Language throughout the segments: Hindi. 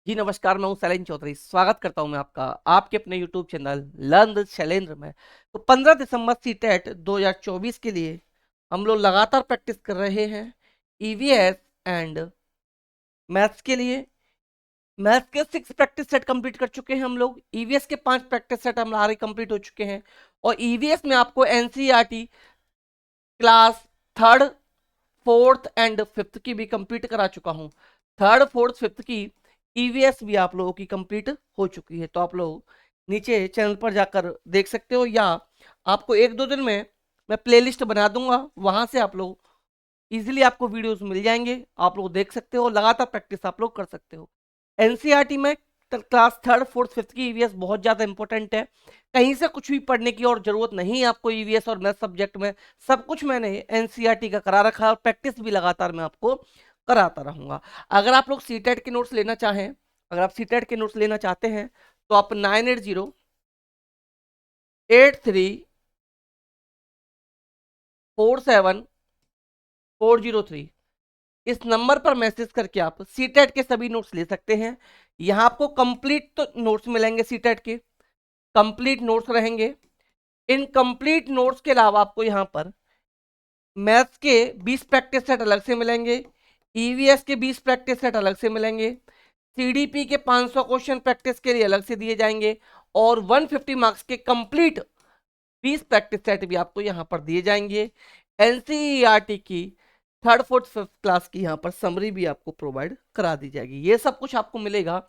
जी नमस्कार, मैं हूं शैलेंद्र चौधरी। स्वागत करता हूं मैं आपका आपके अपने YouTube channel learn with Shailendra में। तो 15 दिसंबर सीटेट 2024 के लिए हम लोग लगातार प्रैक्टिस कर रहे हैं। ईवीएस एंड मैथ्स के लिए मैथ्स के 6 प्रैक्टिस सेट कंप्लीट कर चुके हैं हम लोग। ईवीएस के 5 प्रैक्टिस सेट हमारे कंप्लीट हो चुके हैं। और ईवीएस में आपको NCERT class third, fourth and fifth की भी कंप्लीट करा चुका हूँ। थर्ड, फोर्थ, फिफ्थ की ईवीएस भी आप लोगों की कंप्लीट हो चुकी है। तो आप लोग नीचे चैनल पर जाकर देख सकते हो, या आपको एक दो दिन में मैं प्लेलिस्ट बना दूंगा, वहां से आप लोग इजीली आपको वीडियोस मिल जाएंगे। आप लोग देख सकते हो, लगातार प्रैक्टिस आप लोग कर सकते हो। एनसीईआरटी में क्लास थर्ड, फोर्थ, फिफ्थ की ईवीएस बहुत ज्यादा इंपॉर्टेंट है। कहीं से कुछ भी पढ़ने की और जरूरत नहीं है आपको। ईवीएस और मैथ सब्जेक्ट में सब कुछ मैंने एनसीईआरटी का करा रखा है, और प्रैक्टिस भी लगातार मैं आपको कराता रहूंगा। अगर आप लोग सीटेट के नोट्स लेना चाहें, अगर आप सीटेट के नोट्स लेना चाहते हैं, तो आप 9808347403 इस नंबर पर मैसेज करके आप सीटेट के सभी नोट्स ले सकते हैं। यहाँ आपको कंप्लीट तो नोट्स मिलेंगे, सीटेट के कंप्लीट नोट्स रहेंगे। इन कंप्लीट नोट्स के अलावा आपको यहाँ पर मैथ्स के 20 प्रैक्टिस सेट अलग से मिलेंगे, ईवीएस के 20 प्रैक्टिस सेट अलग से मिलेंगे, सीडीपी के 500 क्वेश्चन प्रैक्टिस के लिए अलग से दिए जाएंगे, और 150 मार्क्स के कंप्लीट 20 प्रैक्टिस सेट भी आपको यहाँ पर दिए जाएंगे। एनसीईआरटी की थर्ड, फोर्थ, फिफ्थ क्लास की यहाँ पर समरी भी आपको प्रोवाइड करा दी जाएगी। ये सब कुछ आपको मिलेगा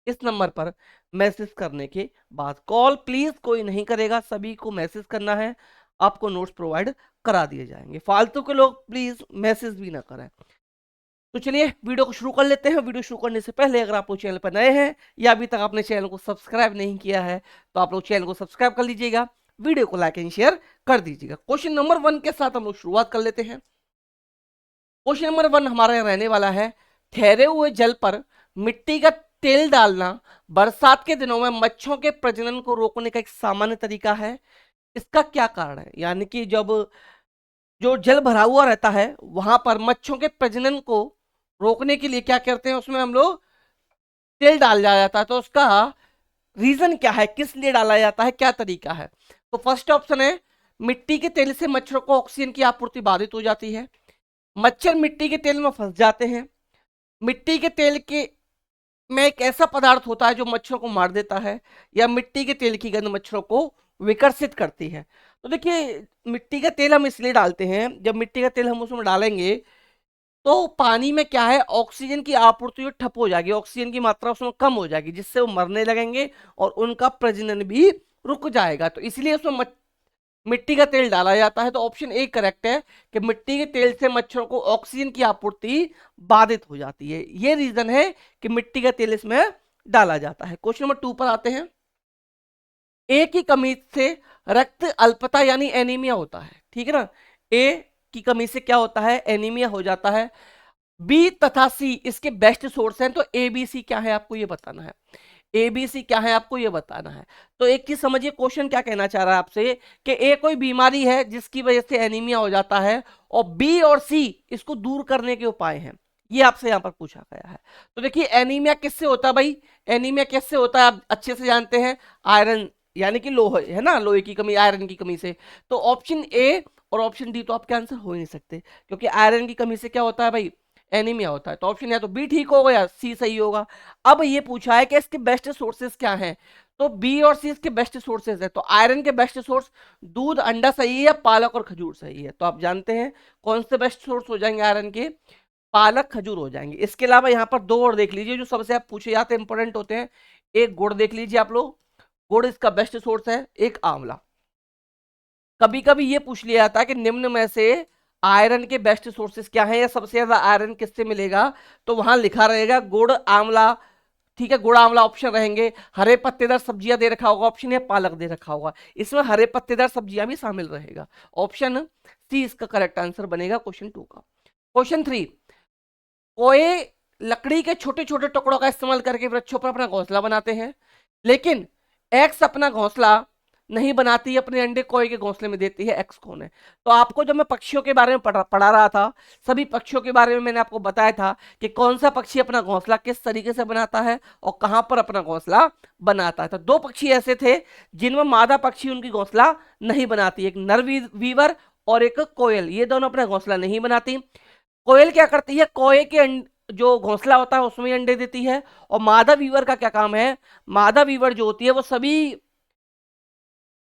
इस नंबर पर मैसेज करने के बाद। कॉल प्लीज कोई नहीं करेगा, सभी को मैसेज करना है, आपको नोट्स प्रोवाइड करा दिए जाएंगे। फालतू के लोग प्लीज मैसेज भी ना करें। तो चलिए वीडियो को शुरू कर लेते हैं। वीडियो शुरू करने से पहले अगर आप लोग चैनल पर नए हैं या अभी तक आपने चैनल को सब्सक्राइब नहीं किया है, तो आप लोग चैनल को सब्सक्राइब कर लीजिएगा, वीडियो को लाइक एंड शेयर कर दीजिएगा। क्वेश्चन नंबर 1 के साथ हम लोग शुरुआत कर लेते हैं। क्वेश्चन नंबर 1 हमारा यहाँ रहने वाला है, ठहरे हुए जल पर मिट्टी का तेल डालना बरसात के दिनों में मच्छरों के प्रजनन को रोकने का एक सामान्य तरीका है। इसका क्या कारण है? यानी कि जब जो जल भरा हुआ रहता है वहां पर मच्छरों के प्रजनन को रोकने के लिए क्या करते हैं, उसमें हम लोग तेल डाल दिया जाता है। तो उसका रीजन क्या है, किस लिए डाला जाता है, क्या तरीका है? तो फर्स्ट ऑप्शन है, मिट्टी के तेल से मच्छरों को ऑक्सीजन की आपूर्ति बाधित हो जाती है, मच्छर मिट्टी के तेल में फंस जाते हैं, मिट्टी के तेल के में एक ऐसा पदार्थ होता है जो मच्छरों को मार देता है, या मिट्टी के तेल की गंध मच्छरों को विकर्षित करती है। तो देखिए, मिट्टी का तेल हम इसलिए डालते हैं, जब मिट्टी का तेल हम उसमें डालेंगे तो पानी में क्या है, ऑक्सीजन की आपूर्ति ठप हो जाएगी, ऑक्सीजन की मात्रा उसमें कम हो जाएगी, जिससे वो मरने लगेंगे और उनका प्रजनन भी रुक जाएगा। तो इसलिए उसमें मिट्टी का तेल डाला जाता है। तो ऑप्शन ए करेक्ट है कि मिट्टी के तेल से मच्छरों को ऑक्सीजन की आपूर्ति बाधित हो जाती है। ये रीजन है कि मिट्टी का तेल इसमें डाला जाता है। क्वेश्चन नंबर 2 पर आते हैं। ए की कमी से रक्त अल्पता यानी एनीमिया होता है, ठीक है ना। ए की कमी से क्या होता है, एनीमिया हो जाता है। बी तथा सी इसके बेस्ट सोर्स हैं, तो ए बी सी क्या है आपको ये बताना है। ए बी सी क्या है आपको ये बताना है। तो एक चीज समझिए, क्वेश्चन क्या कहना चाह रहा है आपसे कि ए कोई बीमारी है जिसकी वजह से एनीमिया हो जाता है, और बी और सी इसको दूर करने के उपाय हैं, ये आपसे यहां पर पूछा गया है। तो देखिए, एनीमिया किससे होता है भाई, एनीमिया किससे होता है आप अच्छे से जानते हैं, आयरन यानी कि लोहे है ना, लोहे की कमी, आयरन की कमी से। तो ऑप्शन ए और ऑप्शन डी तो आपके आंसर हो ही नहीं सकते, क्योंकि आयरन की कमी से क्या होता है भाई, एनीमिया होता है। तो ऑप्शन या तो बी ठीक होगा या सी सही होगा। अब ये पूछा है कि इसके बेस्ट सोर्सेज क्या हैं, तो बी और सी इसके बेस्ट सोर्सेज है। तो आयरन के बेस्ट सोर्स दूध, अंडा सही है, या पालक और खजूर सही है? तो आप जानते हैं कौन से बेस्ट सोर्स हो जाएंगे आयरन के, पालक खजूर हो जाएंगे। इसके अलावा यहाँ पर दो और देख लीजिए जो सबसे आप पूछे जाते हैं, इंपॉर्टेंट होते हैं। एक गुड़ देख लीजिए आप लोग, गुड़ इसका बेस्ट सोर्स है। एक आंवला। कभी कभी ये पूछ लिया जाता है कि निम्न में से आयरन के बेस्ट सोर्सेस क्या हैं, या सबसे ज्यादा आयरन किससे मिलेगा, तो वहां लिखा रहेगा गुड़, आंवला, ठीक है, गुड़ आंवला ऑप्शन रहेंगे। हरे पत्तेदार सब्जियां दे रखा होगा, ऑप्शन है पालक दे रखा होगा, इसमें हरे पत्तेदार सब्जियां भी शामिल रहेगा। ऑप्शन सी इसका करेक्ट आंसर बनेगा क्वेश्चन 2 का। क्वेश्चन 3, कोई लकड़ी के छोटे छोटे टुकड़ों का इस्तेमाल करके वृक्षों पर अपना घोंसला बनाते हैं, लेकिन एक्स अपना घोंसला नहीं बनाती है अपने अंडे, कोई के घोंसले में देती है, एक्स कौन है? तो आपको जब मैं पक्षियों के बारे में पढ़ा रहा था, सभी पक्षियों के बारे में मैंने आपको बताया था कि कौन सा पक्षी अपना घोंसला किस तरीके से बनाता है और कहां पर अपना घोंसला बनाता है। तो दो पक्षी ऐसे थे जिनमें मादा पक्षी उनकी घोंसला नहीं बनाती, एक नर वीवर और एक कोयल, ये दोनों अपना घोंसला नहीं बनाती। कोयल क्या करती है, कोए के जो घोंसला होता है उसमें अंडे देती है। और मादा वीवर का क्या काम है, मादा वीवर जो होती है वो सभी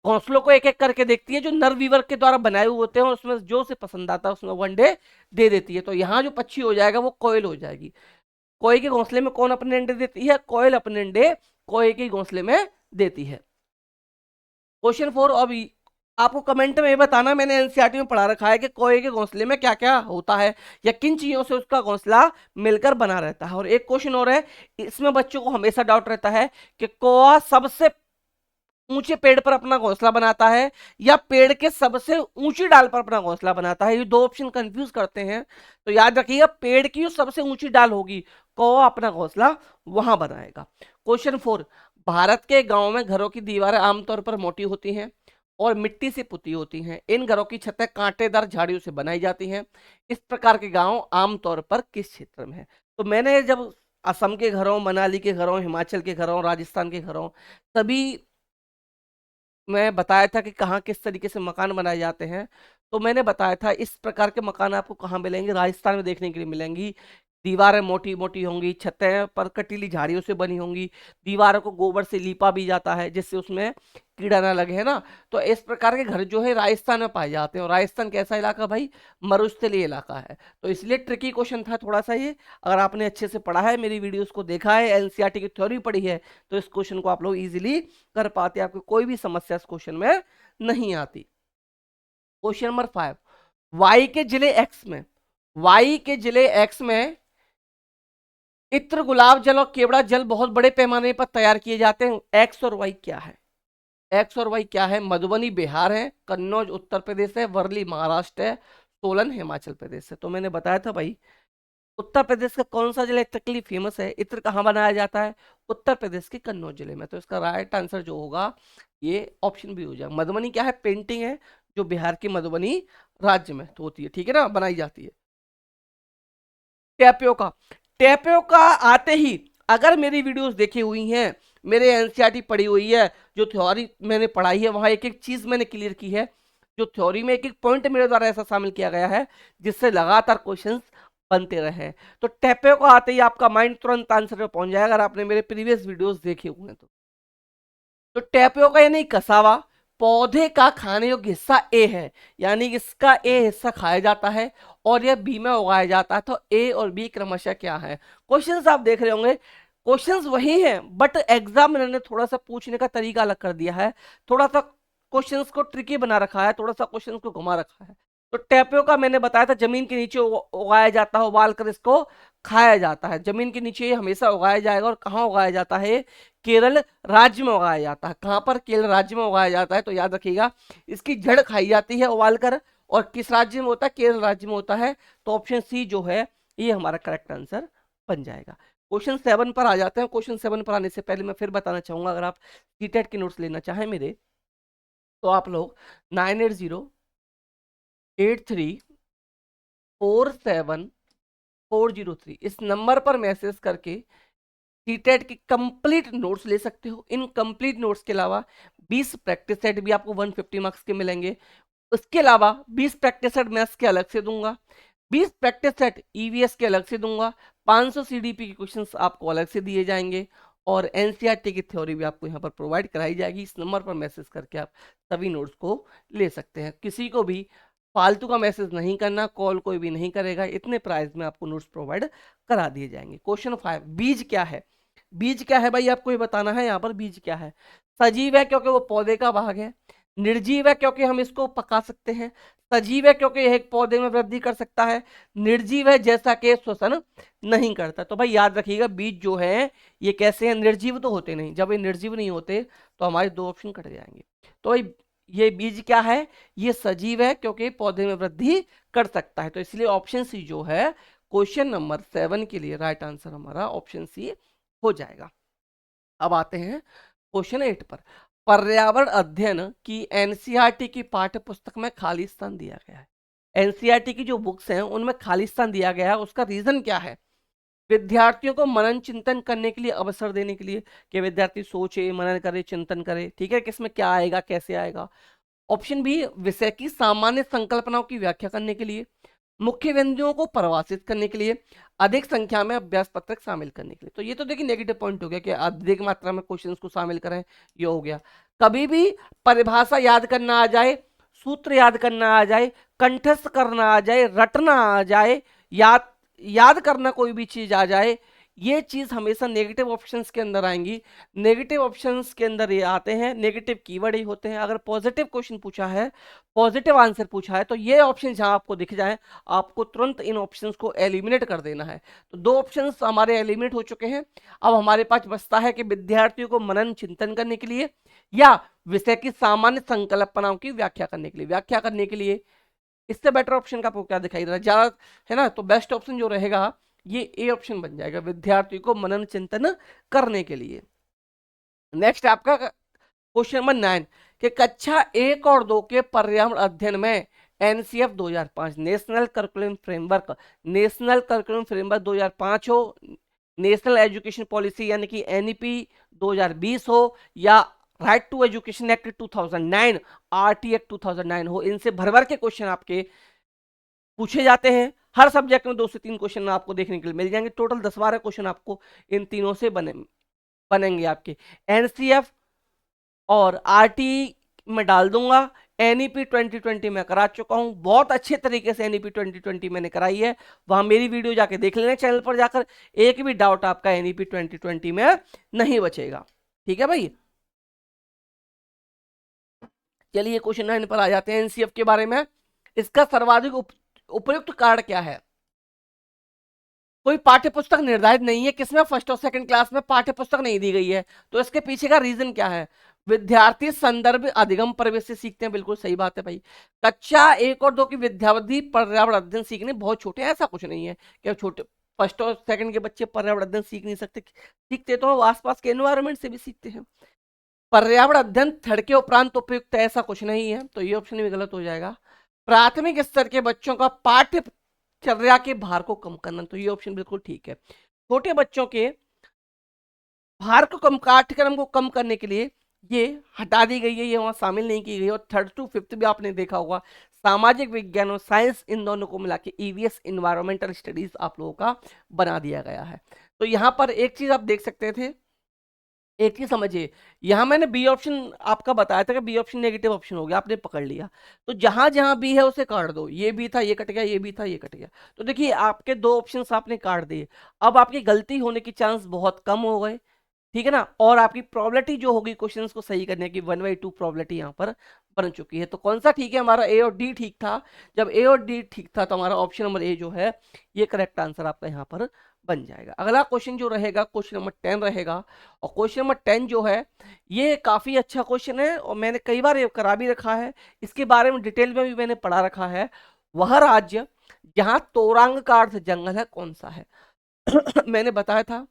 घोंसलों को एक एक करके देखती है जो नर वीवर के द्वारा बनाए हुए होते हैं, उसमें जो उसे पसंद आता है उसमें वो अंडे दे देती है। तो यहाँ जो पक्षी हो जाएगा वो कोयल हो जाएगी। कोए के घोंसले में कौन अपने अंडे देती है, कोयल अपने अंडे कोए के घोंसले में देती है। क्वेश्चन 4, अभी आपको कमेंट में ये बताना, मैंने एनसीईआरटी में पढ़ा रखा है कि कोए के घोंसले में क्या क्या होता है या किन चीजों से उसका घोंसला मिलकर बना रहता है। और एक क्वेश्चन और है, इसमें बच्चों को हमेशा डाउट रहता है कि कौआ सबसे ऊंचे पेड़ पर अपना घोंसला बनाता है या पेड़ के सबसे ऊंची डाल पर अपना घोंसला बनाता है। ये दो ऑप्शन कंफ्यूज करते हैं, तो याद रखिएगा पेड़ की जो सबसे ऊंची डाल होगी कौवा अपना घोंसला वहां बनाएगा। क्वेश्चन 4, भारत के गांव में घरों की दीवारें आमतौर पर मोटी होती हैं और मिट्टी से पुती होती हैं। इन घरों की छतें कांटेदार झाड़ियों से बनाई जाती हैं। इस प्रकार के गांव आमतौर पर किस क्षेत्र में है? तो मैंने जब असम के घरों, मनाली के घरों, हिमाचल के घरों, राजस्थान के घरों, सभी मैं बताया था कि कहाँ किस तरीके से मकान बनाए जाते हैं, तो मैंने बताया था इस प्रकार के मकान आपको कहाँ मिलेंगे, राजस्थान में देखने के लिए मिलेंगी। दीवारें मोटी मोटी होंगी, छतें पर कटीली झाड़ियों से बनी होंगी, दीवारों को गोबर से लीपा भी जाता है जिससे उसमें कीड़ा ना लगे, है ना। तो इस प्रकार के घर जो है राजस्थान में पाए जाते हैं। और राजस्थान कैसा इलाका भाई, मरुस्थलीय इलाका है। तो इसलिए ट्रिकी क्वेश्चन था थोड़ा सा ये। अगर आपने अच्छे से पढ़ा है, मेरी वीडियोस को देखा है, एनसीईआरटी की थ्योरी पढ़ी है, तो इस क्वेश्चन को आप लोग इजीली कर पाते, आपको कोई भी समस्या इस क्वेश्चन में नहीं आती। क्वेश्चन नंबर 5, वाई के जिले एक्स में, वाई के जिले एक्स में इत्र, गुलाब जल और केवड़ा जल बहुत बड़े पैमाने पर तैयार किए जाते हैं। एक्स और वाई क्या है, एक्स और वाई क्या है? मधुबनी बिहार है, कन्नौज उत्तर प्रदेश है, वर्ली महाराष्ट्र है, सोलन हिमाचल प्रदेश है। तो मैंने बताया था भाई, उत्तर प्रदेश का कौन सा जिला इत्र के लिए फेमस है, इत्र कहाँ बनाया जाता है? उत्तर प्रदेश के कन्नौज जिले में। तो इसका राइट आंसर जो होगा ये ऑप्शन भी हो जाएगा। मधुबनी क्या है, पेंटिंग है जो बिहार की मधुबनी राज्य में तो होती है, ठीक है ना, बनाई जाती है। टैपियोका, टैपियोका आते ही, अगर मेरी वीडियोस देखी हुई हैं, मेरे एनसीईआरटी पढ़ी हुई है, जो थ्योरी मैंने पढ़ाई है वहां एक एक चीज मैंने क्लियर की है, जो थ्योरी में एक एक पॉइंट मेरे द्वारा ऐसा शामिल किया गया है जिससे लगातार क्वेश्चंस बनते रहे। तो टैपियोका आते ही आपका माइंड तुरंत आंसर पे पहुंच जाएगा अगर आपने मेरे प्रीवियस वीडियोस देखे हुए हैं तो टैपियोका यानी कसावा पौधे का खाने योग्य हिस्सा ए है, यानी इसका ए हिस्सा खाया जाता है और यह बी में उगाया जाता है। तो ए और बी क्रमशः क्या है? क्वेश्चंस आप देख रहे होंगे, क्वेश्चंस वही हैं बट एग्जाम ने थोड़ा सा पूछने का तरीका अलग कर दिया है, थोड़ा सा क्वेश्चंस को ट्रिकी बना रखा है, थोड़ा सा क्वेश्चंस को घुमा रखा है। तो टैपियोका मैंने बताया था जमीन के नीचे उगाया जाता है, उबाल कर इसको खाया जाता है। जमीन के नीचे ये हमेशा उगाया जाएगा। और कहाँ उगाया जाता है? केरल राज्य में उगाया जाता है। कहां पर? केरल राज्य में उगाया जाता है। तो याद रखिएगा इसकी जड़ खाई जाती है उबालकर। और किस राज्य में होता है? केरल राज्य में होता है। तो ऑप्शन सी जो है ये हमारा करेक्ट आंसर बन जाएगा। क्वेश्चन 7 पर आ जाते हैं। क्वेश्चन 7 पर आने से पहले मैं फिर बताना चाहूंगा, अगर आप सीटेट के नोट्स लेना चाहें मेरे, तो आप लोग 9808347403 इस नंबर पर मैसेज करके सीटेट की कंप्लीट नोट्स ले सकते हो। इन कंप्लीट नोट्स के अलावा 20 प्रैक्टिस सेट भी आपको 150 मार्क्स के मिलेंगे। उसके अलावा 20 प्रैक्टिस सेट मैथ्स के अलग से दूंगा, 20 प्रैक्टिस सेट ईवीएस के अलग से दूंगा, 500 सीडीपी के क्वेश्चंस आपको अलग से दिए जाएंगे और एनसीईआरटी की थ्योरी भी आपको यहाँ पर प्रोवाइड कराई जाएगी। इस नंबर पर मैसेज करके आप सभी नोट्स को ले सकते हैं। किसी को भी फालतू का मैसेज नहीं करना, कॉल कोई भी नहीं करेगा, इतने प्राइस में आपको नोट्स प्रोवाइड करा दिए जाएंगे। क्वेश्चन 5, बीज क्या है? बीज क्या है भाई आपको ये बताना है। यहाँ पर बीज क्या है? सजीव है क्योंकि वो पौधे का भाग है, निर्जीव है क्योंकि हम इसको पका सकते हैं, सजीव है क्योंकि यह एक पौधे में वृद्धि कर सकता है, निर्जीव है जैसा कि श्वसन नहीं करता। तो भाई याद रखिएगा बीज जो है ये कैसे हैं? निर्जीव तो होते नहीं। जब ये निर्जीव नहीं होते तो हमारे दो ऑप्शन कट जाएंगे। तो भाई ये बीज क्या है? ये सजीव है क्योंकि पौधे में वृद्धि कर सकता है। तो इसलिए ऑप्शन सी जो है क्वेश्चन नंबर 7 के लिए राइट आंसर हमारा ऑप्शन सी हो जाएगा। अब आते हैं क्वेश्चन 8 पर। पर्यावरण अध्ययन की एनसीईआरटी की पाठ्य पुस्तक में खाली स्थान दिया गया है। एनसीईआरटी की जो बुक्स हैं उनमें खाली स्थान दिया गया है, उसका रीजन क्या है? विद्यार्थियों को मनन चिंतन करने के लिए अवसर देने के लिए, कि विद्यार्थी सोचे, मनन करे, चिंतन करे, ठीक है, किसमें क्या आएगा, कैसे आएगा। ऑप्शन बी, विषय की सामान्य संकल्पनाओं की व्याख्या करने के लिए, मुख्य बिंदुओं को परिभाषित करने के लिए, अधिक संख्या में अभ्यास पत्रक शामिल करने के लिए। तो ये तो देखिए नेगेटिव पॉइंट हो गया कि अधिक मात्रा में क्वेश्चंस को शामिल करें, ये हो गया। कभी भी परिभाषा याद करना आ जाए, सूत्र याद करना आ जाए, कंठस्थ करना आ जाए, रटना आ जाए, याद करना कोई भी चीज आ जाए, ये चीज हमेशा नेगेटिव ऑप्शंस के अंदर आएंगी। नेगेटिव ऑप्शंस के अंदर ये आते हैं, नेगेटिव कीवर्ड ही होते हैं। अगर पॉजिटिव क्वेश्चन पूछा है, पॉजिटिव आंसर पूछा है, तो ये ऑप्शन जहां आपको दिख जाए, आपको तुरंत इन ऑप्शंस को एलिमिनेट कर देना है। तो दो ऑप्शंस हमारे एलिमिनेट हो चुके हैं। अब हमारे पास बचता है कि विद्यार्थियों को मनन चिंतन करने के लिए या विषय की सामान्य संकल्पनाओं की व्याख्या करने के लिए। व्याख्या करने के लिए इससे बेटर ऑप्शन का आपको क्या दिखाई दे रहा है ज्यादा, है ना? तो बेस्ट ऑप्शन जो रहेगा ये ए ऑप्शन बन जाएगा, विद्यार्थी को मनन चिंतन करने के लिए। नेक्स्ट आपका क्वेश्चन नंबर 9 कि कक्षा 1 और 2 के पर्यावरण अध्ययन में NCF 2005 national curriculum framework, national curriculum framework 2005 हो, नेशनल एजुकेशन पॉलिसी यानी कि एनईपी 2020 हो, या right to education act 2009, RT act 2009 हो, इनसे भर भर के क्वेश्चन आपके पूछे जाते हैं। हर सब्जेक्ट में 2 से 3 क्वेश्चन आपको देखने के लिए मिल जाएंगे। टोटल 10-12 क्वेश्चन आपको इन तीनों से बनेंगे आपके। एनसीएफ और आरटी में डाल दूंगा, एनईपी 2020 में करा चुका हूं, बहुत अच्छे तरीके से एनईपी 2020 मैंने कराई है, वहां मेरी वीडियो जाके देख लेना चैनल पर जाकर, एक भी डाउट आपका एनईपी 2020 में नहीं बचेगा। ठीक है भाई, चलिए क्वेश्चन 9 पर आ जाते हैं एनसीएफ के बारे में। इसका सर्वाधिक उपयुक्त कारण क्या है? कोई पाठ्य पुस्तक निर्धारित नहीं है, किसमें फर्स्ट और सेकंड क्लास में पाठ्य पुस्तक नहीं दी गई है, तो इसके पीछे का रीजन क्या है? विद्यार्थी संदर्भ अधिगम परिवेश से सीखते हैं, बिल्कुल सही बात है भाई। कक्षा 1 और 2 की विद्यार्थी पर्यावरण अध्ययन सीखने बहुत छोटे हैं, ऐसा कुछ नहीं है कि छोटे फर्स्ट और सेकंड के बच्चे पर्यावरण अध्ययन सीख नहीं सकते, सीखते तो आसपास के एनवायरमेंट से भी सीखते हैं। पर्यावरण अध्ययन थर्ड के उपरांत उपयुक्त है, ऐसा कुछ नहीं है, तो ये ऑप्शन भी गलत हो जाएगा। प्राथमिक स्तर के बच्चों का पाठ्यचर्या के भार को कम करना, तो ये ऑप्शन बिल्कुल ठीक है। छोटे बच्चों के भार को कम, पाठ्यक्रम को कम करने के लिए ये हटा दी गई है, ये वहां शामिल नहीं की गई। और 3rd to 5th भी आपने देखा होगा, सामाजिक विज्ञान और साइंस इन दोनों को मिला के ईवीएस इन्वायरमेंटल स्टडीज आप लोगों का बना दिया गया है। तो यहाँ पर एक चीज आप देख सकते थे, एक ही समझिए, यहां मैंने बी ऑप्शन आपका बताया था कि बी ऑप्शन नेगेटिव ऑप्शन हो गया, आपने पकड़ लिया, तो जहां जहां बी है उसे काट दो। ये भी था, ये कट गया, ये भी था, ये कट गया। तो देखिए आपके 2 ऑप्शंस आपने काट दिए, अब आपकी गलती होने की चांस बहुत कम हो गए, ठीक है ना? और आपकी प्रोबेबिलिटी जो होगी क्वेश्चंस को सही करने की 1/2 प्रोबेबिलिटी यहाँ पर बन चुकी है। तो कौन सा ठीक है? हमारा ए और डी ठीक था। जब ए और डी ठीक था तो हमारा ऑप्शन नंबर ए जो है ये करेक्ट आंसर आपका यहाँ पर बन जाएगा। अगला क्वेश्चन जो रहेगा क्वेश्चन नंबर 10 रहेगा, और क्वेश्चन नंबर 10 जो है ये काफी अच्छा क्वेश्चन है और मैंने कई बार ये करा भी रखा है, इसके बारे में डिटेल में भी मैंने पढ़ा रखा है। वह राज्य जहां तोरंग का अर्थ जंगल है कौन सा है? मैंने बताया था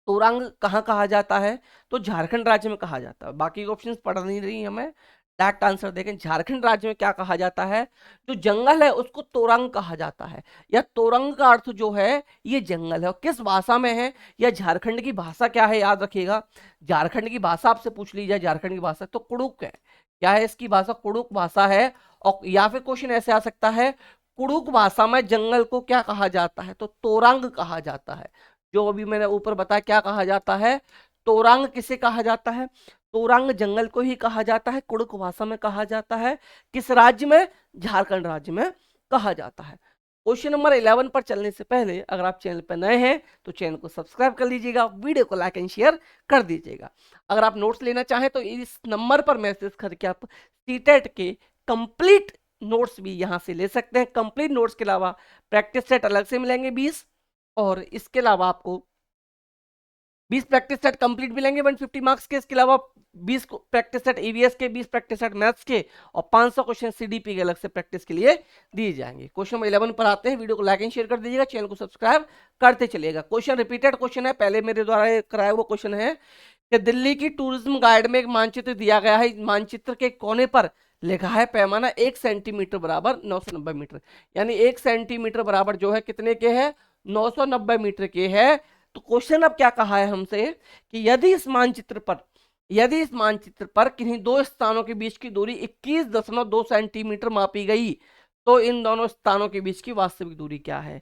तोरंग कहाँ कहा जाता है, तो झारखंड राज्य में कहा जाता है। बाकी ऑप्शंस पढ़ नहीं रही हमें, डायरेक्ट आंसर देखें, झारखंड राज्य में क्या कहा जाता है? जो जंगल है उसको तोरंग कहा जाता है, या तोरंग का अर्थ जो है ये जंगल है। और किस भाषा में है, या झारखंड की भाषा क्या है, याद रखिएगा, झारखंड की भाषा आपसे पूछ ली जाए, झारखंड की भाषा तो कुड़ुक है। क्या है इसकी भाषा? कुड़ुक भाषा है। और या फिर क्वेश्चन ऐसे आ सकता है, कुड़ुक भाषा में जंगल को क्या कहा जाता है? तो तोरंग कहा जाता है। जो अभी मैंने ऊपर बताया क्या कहा जाता है, तोरंग किसे कहा जाता है? तोरंग जंगल को ही कहा जाता है, कुड़ुक भाषा में कहा जाता है। किस राज्य में? झारखंड राज्य में कहा जाता है। क्वेश्चन नंबर 11 पर चलने से पहले अगर आप चैनल पर नए हैं तो चैनल को सब्सक्राइब कर लीजिएगा, वीडियो को लाइक एंड शेयर कर दीजिएगा। अगर आप नोट्स लेना चाहें तो इस नंबर पर मैसेज करके आप सीटेट के कंप्लीट नोट्स भी यहां से ले सकते हैं। कंप्लीट नोट्स के अलावा प्रैक्टिस सेट अलग से मिलेंगे 20, और इसके अलावा आपको 20 प्रैक्टिस सेट कंप्लीट मिलेंगे 150 मार्क्स के। इसके अलावा 20 प्रैक्टिस सेट ईवीएस के, 20 प्रैक्टिस सेट मैथ्स के, और 500 क्वेश्चन सीडीपी के अलग से प्रैक्टिस के लिए दिए जाएंगे। क्वेश्चन नंबर 11 पर आते हैं, वीडियो को लाइक एंड शेयर कर दीजिएगा, चैनल को सब्सक्राइब करते चलिएगा। क्वेश्चन रिपीटेड क्वेश्चन है, पहले मेरे द्वारा कराया हुआ क्वेश्चन है कि दिल्ली की टूरिज्म गाइड में एक मानचित्र दिया गया है, मानचित्र के कोने पर लिखा है पैमाना 1 सेंटीमीटर बराबर 990 मीटर, यानी 1 सेंटीमीटर बराबर जो है कितने के है, 990 मीटर के है। तो क्वेश्चन अब क्या कहा है हमसे कि यदि इस मानचित्र पर किन्हीं दो स्थानों के बीच की दूरी 21.2 सेंटीमीटर मापी गई, तो इन दोनों स्थानों के बीच की वास्तविक दूरी क्या है।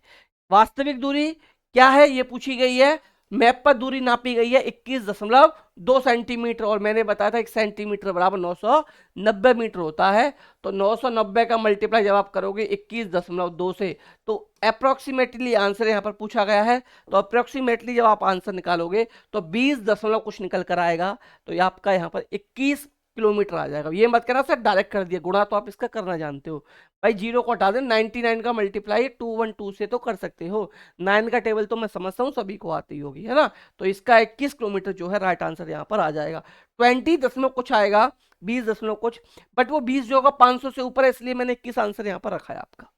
वास्तविक दूरी क्या है ये पूछी गई है। मैप पर दूरी नापी गई है 21.2 सेंटीमीटर, और मैंने बताया था 1 सेंटीमीटर बराबर 990 मीटर होता है। तो 990 का मल्टीप्लाई जब आप करोगे 21.2 से, तो अप्रोक्सीमेटली आंसर यहाँ पर पूछा गया है। तो अप्रोक्सीमेटली जब आप आंसर निकालोगे तो 20 दशमलव कुछ निकल कर आएगा। तो ये आपका यहाँ पर 21 किलोमीटर आ जाएगा। ये मत करना सर डायरेक्ट कर दिया, गुणा तो आप इसका करना जानते हो भाई, जीरो को हटा दे, 99 का मल्टीप्लाई 212 से तो कर सकते हो। 9 का टेबल तो मैं समझता हूँ सभी को आती होगी, है ना। तो इसका 21 किलोमीटर जो है राइट आंसर यहाँ पर आ जाएगा। 20 दशमलव कुछ आएगा, 20 दशमलव कुछ, बट वो 20 जो होगा 500 से ऊपर है, इसलिए मैंने 21 आंसर यहाँ पर रखा है आपका।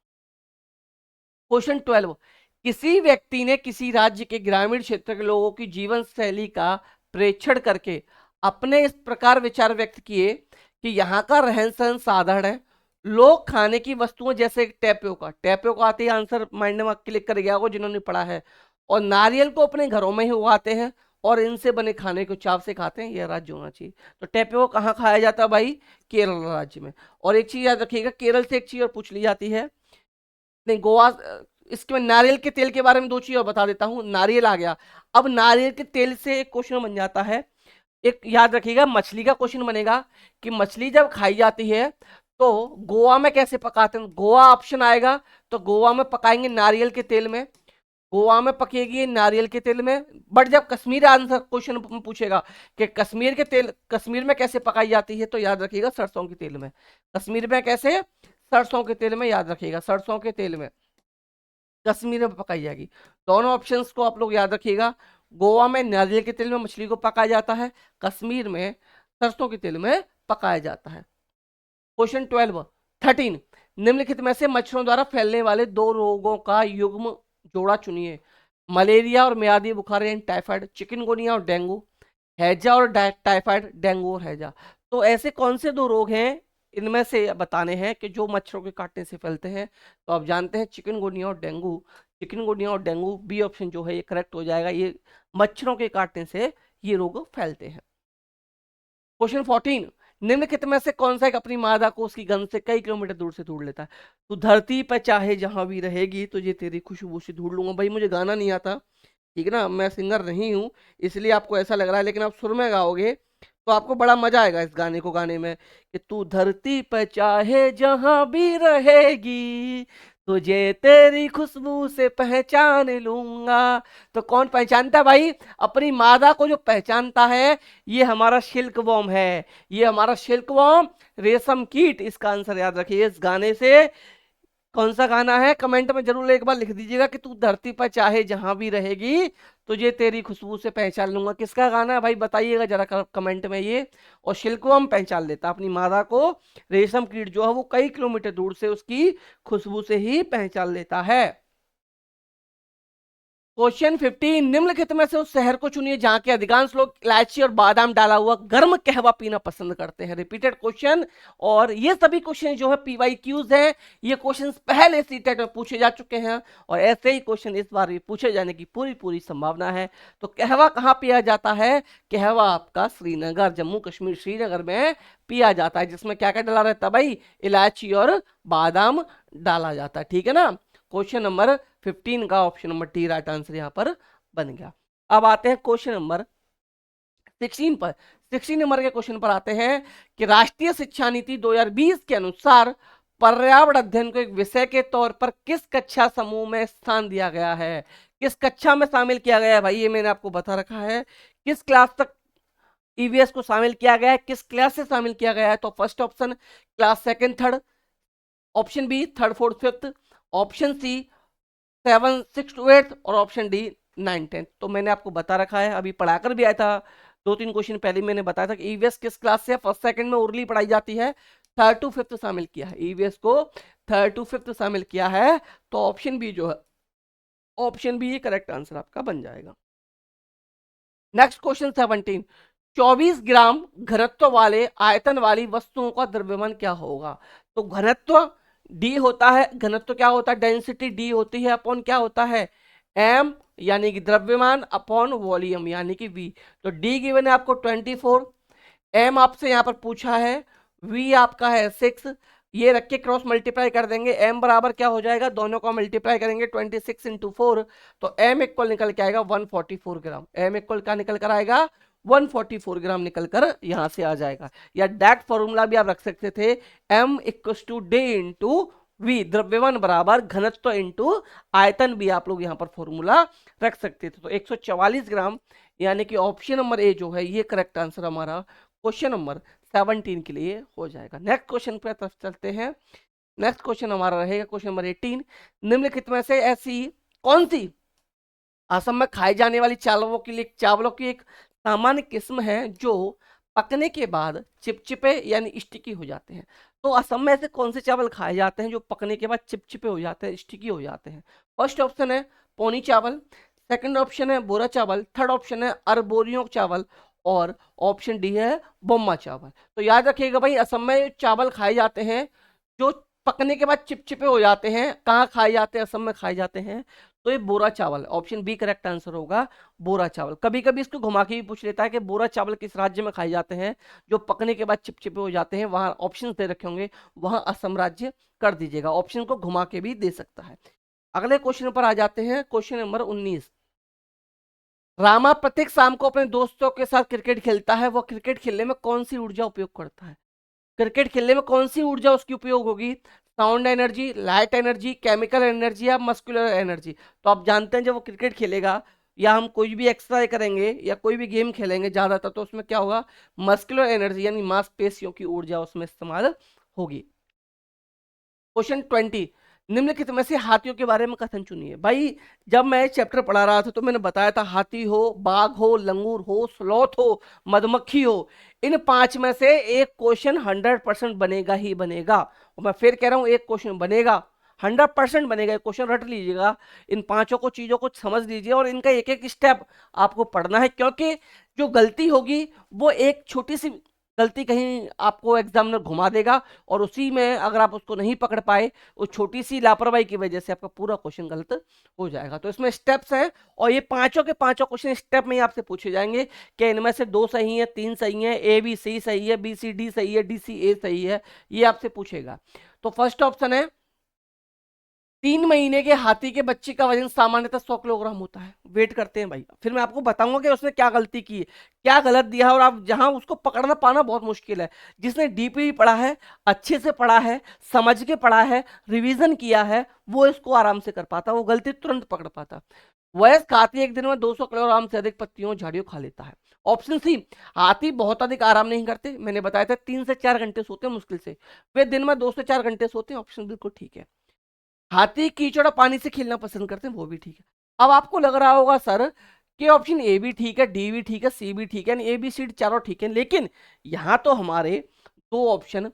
क्वेश्चन 12, किसी व्यक्ति ने किसी राज्य के ग्रामीण क्षेत्र के लोगों की जीवन शैली का प्रेक्षण करके अपने इस प्रकार विचार व्यक्त किए कि यहाँ का रहन सहन साधारण है, लोग खाने की वस्तुएं जैसे टैपियोका आते ही आंसर माइंड में क्लिक कर गया होगा जिन्होंने पढ़ा है, और नारियल को अपने घरों में ही उगाते हैं और इनसे बने खाने को चाव से खाते हैं, यह राज्य होना चाहिए। तो टैपियोका कहाँ खाया जाता है भाई, केरल राज्य में। और एक चीज याद रखिएगा, केरल से एक चीज और पूछ ली जाती है, नहीं गोवा, इसके में नारियल के तेल के बारे में दो चीज और बता देता हूं। नारियल आ गया, अब नारियल के तेल से एक क्वेश्चन बन जाता है, एक याद रखिएगा मछली का क्वेश्चन बनेगा कि मछली जब खाई जाती है तो गोवा में कैसे पकाते हैं। गोवा ऑप्शन आएगा, तो गोवा में पकाएंगे नारियल के तेल में, गोवा में पकेगी नारियल के तेल में। बट जब कश्मीर आंसर क्वेश्चन पूछेगा कि कश्मीर के तेल, कश्मीर में कैसे पकाई जाती है, तो याद रखिएगा सरसों के तेल में। कश्मीर में कैसे, सरसों के तेल में, याद रखिएगा सरसों के तेल में कश्मीर में पकाई जाएगी। दोनों ऑप्शंस को आप लोग याद रखिएगा, गोवा में नारियल के तेल में मछली को पकाया जाता है, कश्मीर में सरसों के तेल में पकाया जाता है। क्वेश्चन 13, निम्नलिखित में से मच्छरों द्वारा फैलने वाले दो रोगों का युग्म जोड़ा चुनिए। मलेरिया और मियादी बुखार यानी टाइफाइड, चिकनगुनिया और डेंगू, हैजा और टाइफाइड, डेंगू और हैजा। तो ऐसे कौन से दो रोग हैं इनमें से बताने हैं कि जो मच्छरों के काटने से फैलते हैं। तो आप जानते हैं चिकनगुनिया और डेंगू, चिकनगुनिया और डेंगू, बी ऑप्शन जो है ये करेक्ट हो जाएगा। ये मच्छरों के काटने से ये रोग फैलते हैं। क्वेश्चन 14, निम्नलिखित में से कौन सा एक अपनी मादा को उसकी गंध से कई किलोमीटर दूर से ढूंढ लेता है। तो धरती पर चाहे जहां भी रहेगी तुझे तेरी खुशबू से ढूंढ लूंगा। भाई मुझे गाना नहीं आता, ठीक है ना, मैं सिंगर नहीं हूं, इसलिए आपको ऐसा लग रहा है, लेकिन आप सुर में गाओगे तो आपको बड़ा मजा आएगा इस गाने को गाने में कि तू धरती पर चाहे जहां भी रहेगी तुझे तेरी खुशबू से पहचान लूंगा। तो कौन पहचानता है भाई, अपनी मादा को जो पहचानता है ये हमारा सिल्क वॉर्म है, ये हमारा सिल्क वॉर्म रेशम कीट। इसका आंसर याद रखिए, इस गाने से कौन सा गाना है कमेंट में जरूर एक बार लिख दीजिएगा कि तू धरती पर चाहे जहां भी रहेगी तुझे तेरी खुशबू से पहचान लूंगा। किसका गाना है भाई बताइएगा जरा कमेंट में ये। और सिल्कवर्म पहचान लेता अपनी मादा को, रेशम कीट जो है वो कई किलोमीटर दूर से उसकी खुशबू से ही पहचान लेता है। क्वेश्चन 15, निम्नलिखित में से उस शहर को चुनिए जहां के अधिकांश लोग इलायची और बादाम डाला हुआ गर्म कहवा पीना पसंद करते हैं। रिपीटेड क्वेश्चन, और ये सभी क्वेश्चन जो है पीवाईक्यूज हैं, ये क्वेश्चंस पहले सीटेट में पूछे जा चुके हैं और ऐसे ही क्वेश्चन इस बार भी पूछे जाने की पूरी पूरी संभावना है। तो कहवा कहाँ पिया जाता है, कहवा आपका श्रीनगर, जम्मू कश्मीर श्रीनगर में पिया जाता है, जिसमें क्या क्या डाला रहता है भाई, इलायची और बादाम डाला जाता है, ठीक है ना। क्वेश्चन नंबर 15 का option number D right answer यहां पर बन गया। अब आते हैं क्वेश्चन नंबर 16 पर। 16 नंबर के क्वेश्चन पर आते हैं कि राष्ट्रीय शिक्षा नीति 2020 के अनुसार पर्यावरण अध्ययन को एक विषय के तौर पर किस कक्षा समूह में स्थान दिया गया है, किस कक्षा में शामिल किया गया है भाई, ये मैंने आपको बता रखा है। किस क्लास तक ईवीएस को शामिल किया गया है, किस क्लास से शामिल किया गया है। तो first option class second third, option B third fourth fifth, option C 7 6 to 8 और ऑप्शन डी 9 10। तो मैंने आपको बता रखा है, अभी पढ़ाकर भी आया था 2-3 क्वेश्चन पहले मैंने बताया था कि ईवीएस किस क्लास से फर्स्ट सेकंड में ओरली पढ़ाई जाती है, थर्ड टू फिफ्थ शामिल किया है, ईवीएस को थर्ड टू फिफ्थ शामिल किया है। तो ऑप्शन बी जो है, ऑप्शन बी करेक्ट आंसर आपका बन जाएगा। नेक्स्ट क्वेश्चन 17, 24 ग्राम घनत्व वाले आयतन वाली वस्तुओं का द्रव्यमान क्या होगा। तो घनत्व डी होता है, घनत्व क्या होता है, डेंसिटी डी होती है अपॉन क्या होता है, एम यानी कि द्रव्यमान अपॉन वॉल्यूम यानी कि वी। तो डी गिवन है आपको 24, एम आपसे यहां पर पूछा है, वी आपका है 6, ये रख के क्रॉस मल्टीप्लाई कर देंगे, एम बराबर क्या हो जाएगा, दोनों को मल्टीप्लाई करेंगे 26 इंटू 4, तो एम इक्वल निकल के आएगा 144 ग्राम। एम इक्वल क्या निकल कर आएगा, 144 ग्राम निकल कर यहां से आ जाएगा। या डैट फॉर्मूला भी आप रख सकते थे, M equal to D into V, द्रव्यमान बराबर घनत्व इंटू आयतन, भी आप लोग यहां पर फॉर्मूला रख सकते थे। तो 144 ग्राम यानी कि ऑप्शन नंबर ए जो है ये करेक्ट आंसर हमारा क्वेश्चन नंबर 17 के लिए हो जाएगा। नेक्स्ट क्वेश्चन पर तरफ चलते हैं। नेक्स्ट क्वेश्चन हमारा रहेगा क्वेश्चन नंबर 18, निम्नलिखित में से ऐसी कौन सी असम में खाई जाने वाली चावलों की एक सामान्य किस्म है जो पकने के बाद चिपचिपे यानी स्टिकी हो जाते हैं। तो असम में ऐसे कौन से चावल खाए जाते हैं जो पकने के बाद चिपचिपे हो जाते हैं, स्टिकी हो जाते हैं। फर्स्ट ऑप्शन है पौनी चावल, सेकंड ऑप्शन है बोरा चावल, थर्ड ऑप्शन है अरबोरियों चावल, और ऑप्शन डी है बोम्मा चावल। तो याद रखिएगा भाई, असम में चावल खाए जाते हैं जो पकने के बाद चिपचिपे हो जाते हैं, कहाँ खाए जाते हैं, असम में खाए जाते हैं। तो ये बोरा चावल, ऑप्शन बी करेक्ट आंसर होगा, बोरा चावल। कभी कभी इसको घुमा के भी पूछ लेता है कि बोरा चावल किस राज्य में खाए जाते हैं जो पकने के बाद चिपचिपे हो जाते हैं, वहां ऑप्शन दे रखे होंगे, वहां असम राज्य कर दीजिएगा, ऑप्शन को घुमा के भी दे सकता है। अगले क्वेश्चन पर आ जाते हैं, क्वेश्चन नंबर 19। रामा प्रत्येक शाम को अपने दोस्तों के साथ क्रिकेट खेलता है, वह क्रिकेट खेलने में कौन सी ऊर्जा उपयोग करता है। क्रिकेट खेलने में कौन सी ऊर्जा उसकी उपयोग होगी, sound energy, light energy, chemical energy या मस्कुलर एनर्जी। तो आप जानते हैं जब वो क्रिकेट खेलेगा या हम कोई भी एक्सरसाइज करेंगे या कोई भी गेम खेलेंगे ज्यादातर, तो उसमें क्या होगा, मस्कुलर एनर्जी यानी मांसपेशियों की ऊर्जा उसमें इस्तेमाल होगी। क्वेश्चन 20, निम्नलिखित में से हाथियों के बारे में कथन चुनिए। भाई जब मैं चैप्टर पढ़ा रहा था तो मैंने बताया था, हाथी हो, बाघ हो, लंगूर हो, स्लॉथ हो, मधुमक्खी हो, इन 5 में से एक क्वेश्चन 100% बनेगा ही बनेगा। और मैं फिर कह रहा हूं एक क्वेश्चन बनेगा, 100% बनेगा। क्वेश्चन रट लीजिएगा, इन पांचों को चीजों को समझ लीजिए और इनका एक एक स्टेप आपको पढ़ना है, क्योंकि जो गलती होगी वो एक छोटी सी गलती कहीं आपको एग्जामिनर घुमा देगा, और उसी में अगर आप उसको नहीं पकड़ पाए, उस छोटी सी लापरवाही की वजह से आपका पूरा क्वेश्चन गलत हो जाएगा। तो इसमें स्टेप्स हैं और ये पांचों के पांचों क्वेश्चन स्टेप में ही आपसे पूछे जाएंगे कि इनमें से 2 सही है, 3 सही है, ए बी सी सही है, बी सी डी सही है, डी सी ए सही है, ये आपसे पूछेगा। तो फर्स्ट ऑप्शन है 3 महीने के हाथी के बच्चे का वजन सामान्यतः 100 किलोग्राम होता है। वेट करते हैं भाई, फिर मैं आपको बताऊंगा कि उसने क्या गलती की है, क्या गलत दिया है, और आप जहां उसको पकड़ना पाना बहुत मुश्किल है। जिसने डीपी पढ़ा है, अच्छे से पढ़ा है, समझ के पढ़ा है, रिवीजन किया है, वो इसको आराम से कर पाता, वो गलती तुरंत पकड़ पाता। वयस्क हाथी एक दिन में 200 किलोग्राम से अधिक पत्तियों झाड़ियों खा लेता है। ऑप्शन सी, हाथी बहुत अधिक आराम नहीं करते, मैंने बताया था 3 से 4 घंटे सोते हैं मुश्किल से, वे दिन में 2 से 4 घंटे सोते हैं, ऑप्शन बिल्कुल ठीक है। हाथी कीचड़ और पानी से खेलना पसंद करते हैं, वो भी ठीक है। अब आपको लग रहा होगा सर कि ऑप्शन ए भी ठीक है, डी भी ठीक है, सी भी ठीक है, ए बी सी डी चारों ठीक है, लेकिन यहां तो हमारे 2 ऑप्शन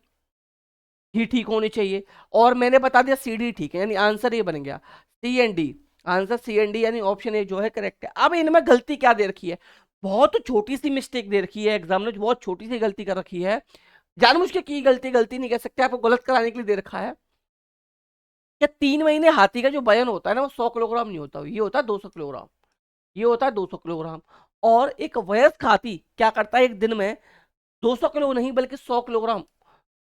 ही ठीक होने चाहिए, और मैंने बता दिया सी डी ठीक है, यानी आंसर ये बन गया C and D. Answer C and D यानी ऑप्शन ए जो है करेक्ट है। अब इनमें गलती क्या दे रखी है, बहुत छोटी सी मिस्टेक दे रखी है, एग्जाम ने बहुत छोटी सी गलती कर रखी है, जानबूझ के की गलती, गलती नहीं कह सकते, आपको गलत कराने के लिए दे रखा है कि 3 महीने हाथी का जो वजन होता है ना वो 100 किलोग्राम नहीं होता, ये होता है 200 किलोग्राम, ये होता है 200 किलोग्राम। और एक वयस्क हाथी क्या करता है एक दिन में 200 किलो नहीं बल्कि 100 किलोग्राम,